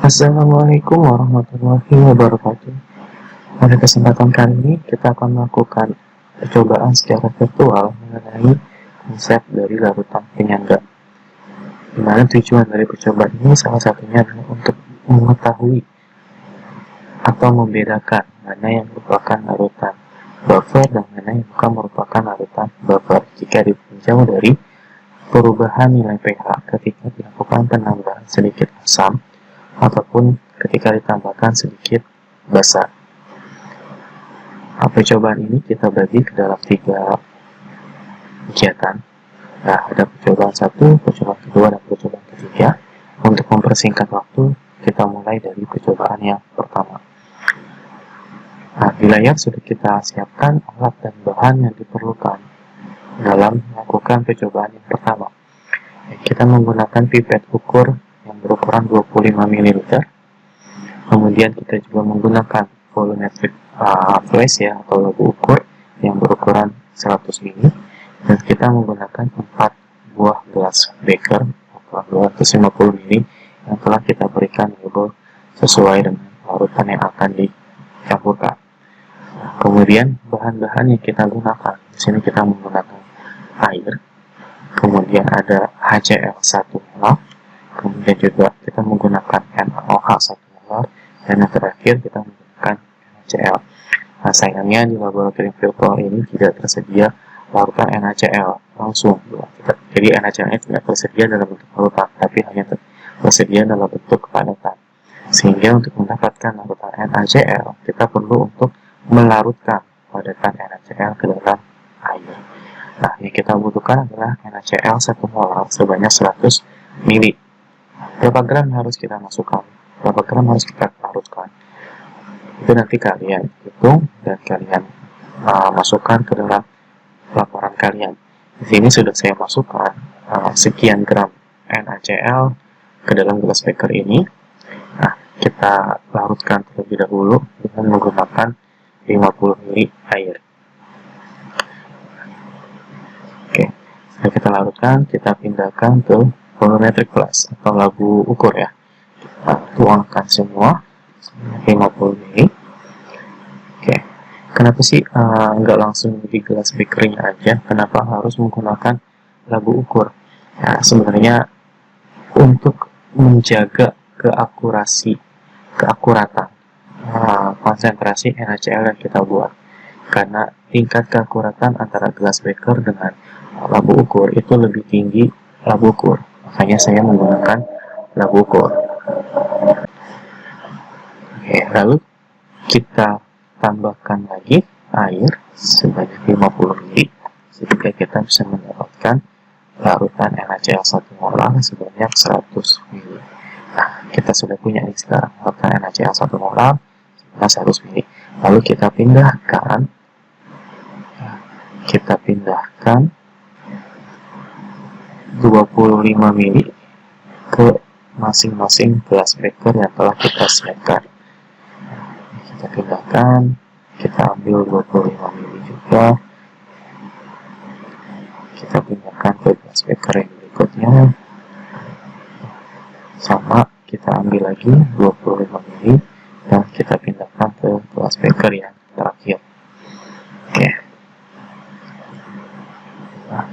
Assalamualaikum warahmatullahi wabarakatuh. Pada kesempatan kali ini kita akan melakukan percobaan secara virtual mengenai konsep dari larutan penyangga. Di mana tujuan dari percobaan ini salah satunya adalah untuk mengetahui atau membedakan mana yang merupakan larutan buffer dan mana yang bukan merupakan larutan buffer jika ditinjau dari perubahan nilai pH ketika dilakukan penambahan sedikit asam ataupun ketika ditambahkan sedikit basa. Percobaan ini kita bagi ke dalam 3 kegiatan. Nah, ada percobaan 1, percobaan kedua, dan percobaan ketiga. Untuk mempersingkat waktu, kita mulai dari percobaan yang pertama. Nah, di layar sudah kita siapkan alat dan bahan yang diperlukan dalam melakukan percobaan yang pertama. Kita menggunakan pipet ukur yang berukuran 25 ml. Kemudian kita juga menggunakan volumetric flash ya, atau labu ukur yang berukuran 100 ml, dan kita menggunakan 4 buah gelas beker atau 250 ml yang telah kita berikan label sesuai dengan larutan yang akan dicampurkan. Kemudian bahan-bahan yang kita gunakan, di sini kita menggunakan air, kemudian ada HCl 1 mol, kemudian juga kita menggunakan NaOH 1 mol, dan yang terakhir kita menggunakan NaCl. Nah, sayangnya di laboratorium virtual ini tidak tersedia larutan NaCl langsung. Jadi NaCl-nya tidak tersedia dalam bentuk larutan, tapi hanya tersedia dalam bentuk kepadatan. Sehingga untuk mendapatkan larutan NaCl, kita perlu untuk melarutkan padatan NaCl ke dalam air. Nah, yang kita butuhkan adalah NaCl 1 mol sebanyak 100 ml. Berapa gram harus kita masukkan? Berapa gram harus kita larutkan? Itu nanti kalian hitung dan kalian masukkan ke dalam laporan kalian. Di sini sudah saya masukkan sekian gram NaCl ke dalam gelas beker ini. Nah, kita larutkan terlebih dahulu dengan menggunakan 50 ml air. Oke, setelah kita larutkan, kita pindahkan ke volumetric flash atau labu ukur ya. Kita tuangkan semua 50 ml. Oke, kenapa sih nggak langsung di gelas bekernya aja? Kenapa harus menggunakan labu ukur? Ya, sebenarnya untuk menjaga keakuratan konsentrasi NaCl yang kita buat. Karena tingkat keakuratan antara gelas beker dengan labu ukur itu lebih tinggi labu ukur. Makanya saya menggunakan labu ukur. Oke, lalu kita tambahkan lagi air sebanyak 50 ml sehingga kita bisa mendapatkan larutan NaCl 1 molar sebanyak 100 ml. Nah, kita sudah punya nih sekarang larutan NaCl 1 molar sebanyak 100 ml. Lalu kita pindahkan 25 ml ke masing-masing gelas beker yang telah kita siapkan. Kita pindahkan, kita ambil 25 ml juga, kita pindahkan ke gelas beker yang berikutnya, sama kita ambil lagi 25 ml dan kita pindahkan ke gelas beker yang terakhir. Oke. Nah,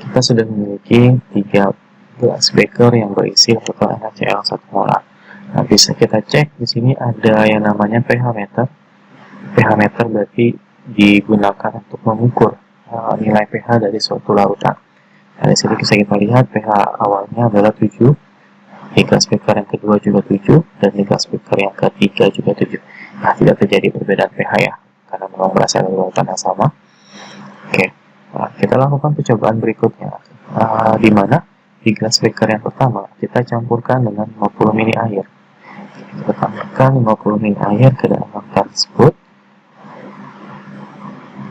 kita sudah memiliki 3 gelas beker yang berisi larutan NaCl 1 molar. Nah, bisa kita cek di sini ada yang namanya pH meter. pH meter berarti digunakan untuk mengukur nilai pH dari suatu larutan. Nah, di sini bisa kita lihat pH awalnya adalah 7, di gelas beker yang kedua juga 7, dan di gelas beker yang ketiga juga 7. Nah, tidak terjadi perbedaan pH ya, karena memang berasal dari larutan yang sama. Oke, nah, kita lakukan percobaan berikutnya, di mana di gelas beker yang pertama kita campurkan dengan 50 ml air. Kita tambahkan 50 ml air ke dalam larutan tersebut.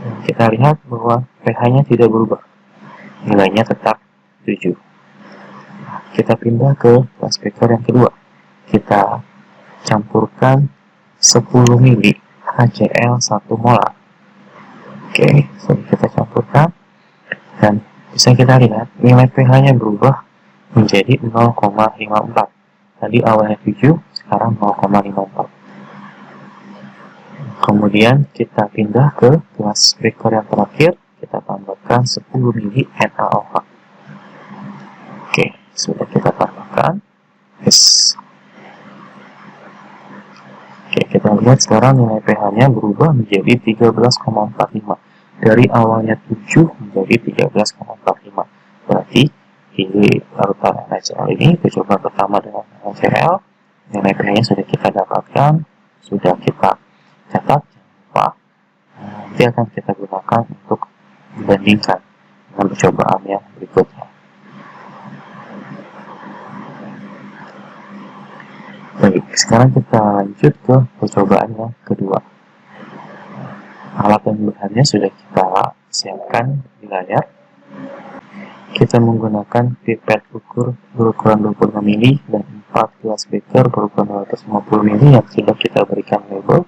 Dan kita lihat bahwa pH-nya tidak berubah, nilainya tetap 7. Nah, kita pindah ke gelas beker yang kedua. Kita campurkan 10 ml HCl 1 molar. Oke, sudah kita campurkan dan bisa kita lihat nilai pH-nya berubah menjadi 0,54. Tadi awalnya 7, sekarang 0,54. Kemudian kita pindah ke glass breaker yang terakhir, kita tambahkan 10 mili NaOH. Oke, sudah kita tambahkan. Yes. Oke, kita lihat sekarang nilai pH-nya berubah menjadi 13,45. Dari awalnya 7 menjadi 13,45. Berarti di larutan NaCl ini, percobaan pertama dengan NaCl, nilai pH-nya sudah kita dapatkan, sudah kita catat, jangan lupa. Nanti akan kita gunakan untuk dibandingkan dengan percobaan yang berikutnya. Baik, sekarang kita lanjut ke percobaan yang kedua. Alat dan bahannya sudah kita siapkan di layar. Kita menggunakan pipet ukur berukuran 25 mili dan 4 gelas beker berukuran 250 mili yang sudah kita berikan label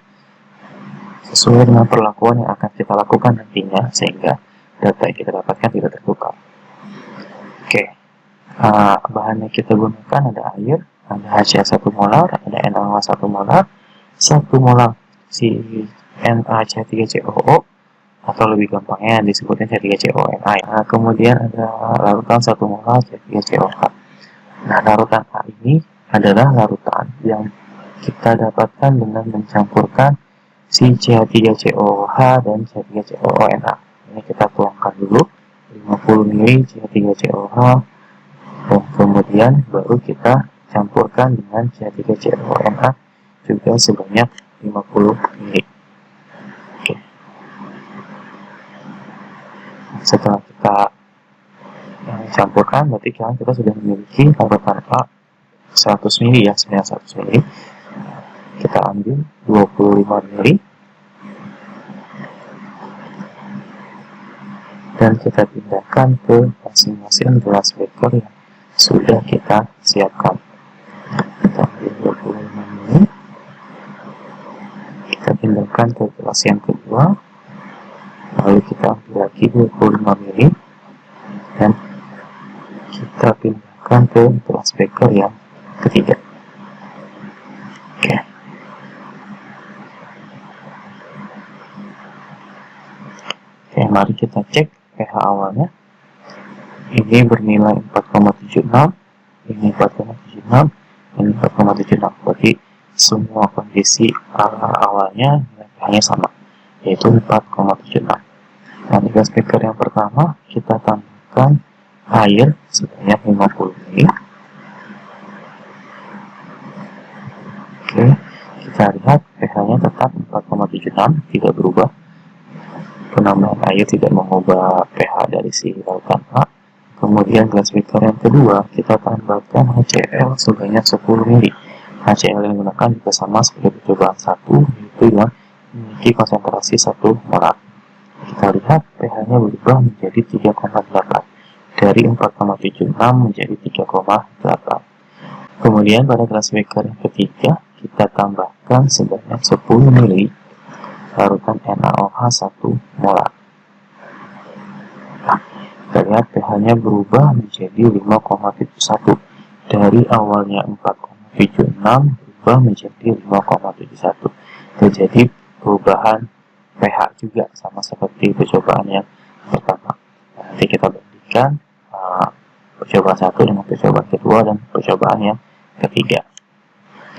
sesuai dengan perlakuan yang akan kita lakukan nantinya, sehingga data yang kita dapatkan tidak tertukar. Oke, bahan yang kita gunakan ada air, ada HCl 1 molar, ada NaOH 1 molar, 1 molar si NaCl3COO, atau lebih gampangnya disebutnya C3CONI. Kemudian ada larutan 1 molar C3COH. Nah, larutan A ini adalah larutan yang kita dapatkan dengan mencampurkan si CH3COH dan C3COONA. Ini kita tuangkan dulu 50 mili CH3COH, dan kemudian baru kita campurkan dengan CH3CONA juga sebanyak 50 mili. Oke. Setelah kita campurkan, berarti kita sudah memiliki larutan A 100 mili ya, sebenarnya 100 mili. Kita ambil 25 mili dan kita pindahkan ke masing-masing gelas beker yang sudah kita siapkan. Kita ambil 25 mili, kita pindahkan ke gelas yang kedua, lalu kita ambil lagi 25 mili dan kita pindahkan ke gelas beker yang ketiga. Oke. Oke, mari kita cek pH awalnya. Ini bernilai 4,76, ini 4,76, ini 4,76. Berarti semua kondisi awalnya pH-nya sama, yaitu 4,76. Nah, di gas beker yang pertama kita tambahkan air sebanyak 50 ml. Oke, kita lihat pH-nya tetap 4,76, tidak berubah. Penambahan air tidak mengubah pH dari si larutan A. Kemudian gas beker yang kedua, kita tambahkan HCl sebanyak 10 ml. HCl yang digunakan juga sama seperti percobaan 1, yaitu yang memiliki konsentrasi 1 molar. Kita lihat pH-nya berubah menjadi 3,8, dari 4,76 menjadi 3,8. Kemudian pada gas beker yang ketiga, kita tambahkan sebanyak 10 ml larutan NaOH 1 molar. Kita lihat pH-nya berubah menjadi 5,71, dari awalnya 4,76 berubah menjadi 5,71. Terjadi perubahan pH juga sama seperti percobaan yang pertama. Nanti kita bandingkan percobaan 1 dengan percobaan kedua dan percobaan yang ketiga.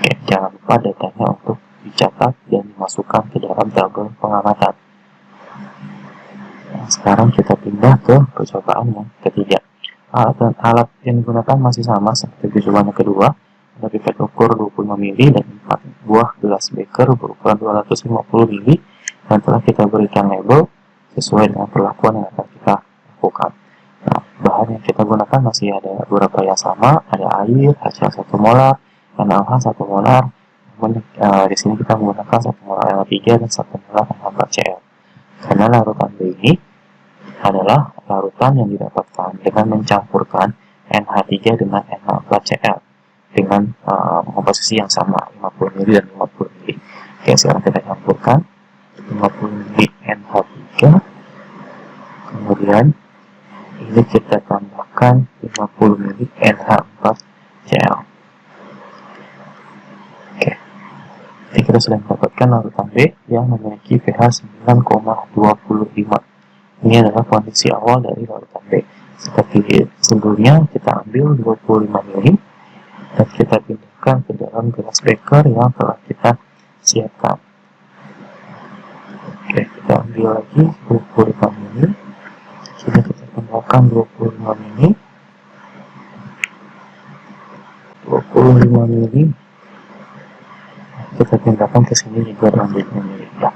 Oke, jangan lupa datanya untuk dicatat dan dimasukkan ke dalam tabel pengamatan. Nah, sekarang kita pindah ke percobaan yang ketiga. Alat yang digunakan masih sama seperti percobaan yang kedua. Ada pipet ukur 25 ml dan 4 buah gelas beker berukuran 250 ml, dan telah kita berikan label sesuai dengan perlakuan yang akan kita lakukan. Nah, bahan yang kita gunakan masih ada beberapa yang sama, ada air, HCl 1 molar, NaOH 1 molar. Namun di sini kita menggunakan 1 molar NO3 dan 1 molar NH4Cl. Karena larutan B ini adalah larutan yang didapatkan dengan mencampurkan NH3 dengan NH4Cl dengan komposisi yang sama, 50 ml dan 50 ml. Oke, sekarang kita campurkan 50 ml NH3, kemudian ini kita tambahkan 50 ml NH4Cl. Jadi kita sudah mendapatkan larutan B yang memiliki pH 9,25. Ini adalah kondisi awal dari larutan B. Seperti sebelumnya, kita ambil 25 ml dan kita pindahkan ke dalam gelas beker yang telah kita siapkan. Oke, kita ambil lagi 25 ml. Sini kita tambahkan 25 ml. 25 ml. Kita pindahkan ke sini juga 25 ml. Ya.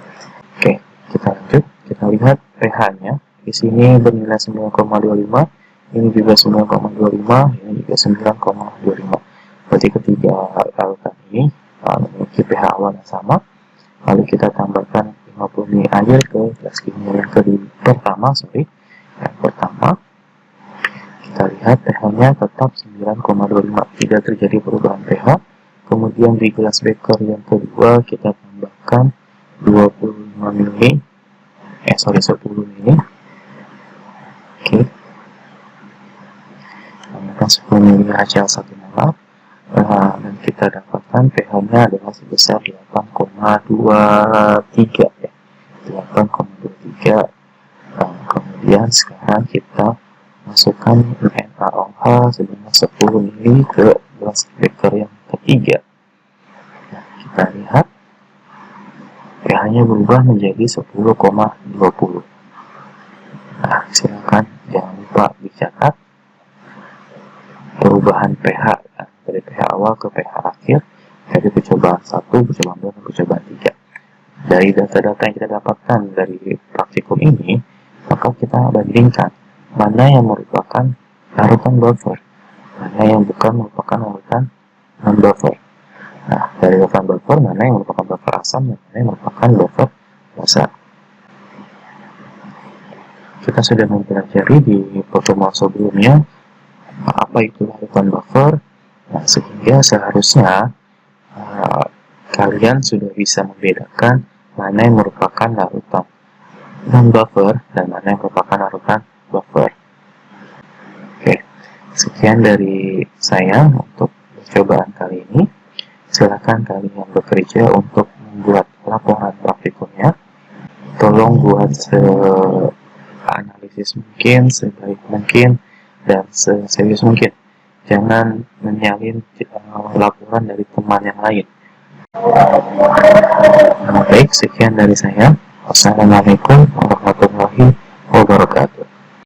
Oke, kita lanjut. Kita lihat pH-nya. Di sini bernilai 9,25. Ini juga 9,25. Ini juga 9,25. Berarti ketiga larutan ini memiliki pH awal yang sama. Lalu kita tambahkan 50 ml air ke gelas kimia yang pertama. Kita lihat pH-nya tetap 9,25, tidak terjadi perubahan pH. Kemudian di gelas beker yang kedua kita tambahkan 25 ml, 10 ml. Oke. Tambahkan 10 ml HCl1 molar. Dan kita dapatkan pH-nya adalah sebesar 8,23 ya. 8,23. Kemudian sekarang kita masukkan NaOH sebanyak 10 ml ke gelas beker yang ketiga. Nah, kita lihat pH-nya berubah menjadi 10,20. Nah, silakan jangan lupa dicatat perubahan pH dari pH awal ke pH akhir dari percobaan 1, percobaan 2, dan percobaan 3. Dari data-data yang kita dapatkan dari praktikum ini, maka kita bandingkan mana yang merupakan larutan buffer, mana yang bukan merupakan larutan non-buffer. Nah, dari larutan buffer, mana yang merupakan buffer asam dan mana yang merupakan buffer basa. Kita sudah mempelajari di pertemuan sebelumnya apa itu larutan buffer. Nah, sehingga seharusnya kalian sudah bisa membedakan mana yang merupakan larutan non-buffer dan mana yang merupakan larutan buffer. Oke, sekian dari saya untuk percobaan kali ini. Silakan kalian bekerja untuk membuat laporan praktikumnya. Tolong buat analisis mungkin, sebaik mungkin, dan seserius mungkin. Jangan menyalin laporan dari teman yang lain. Baik, sekian dari saya. Wassalamualaikum warahmatullahi wabarakatuh.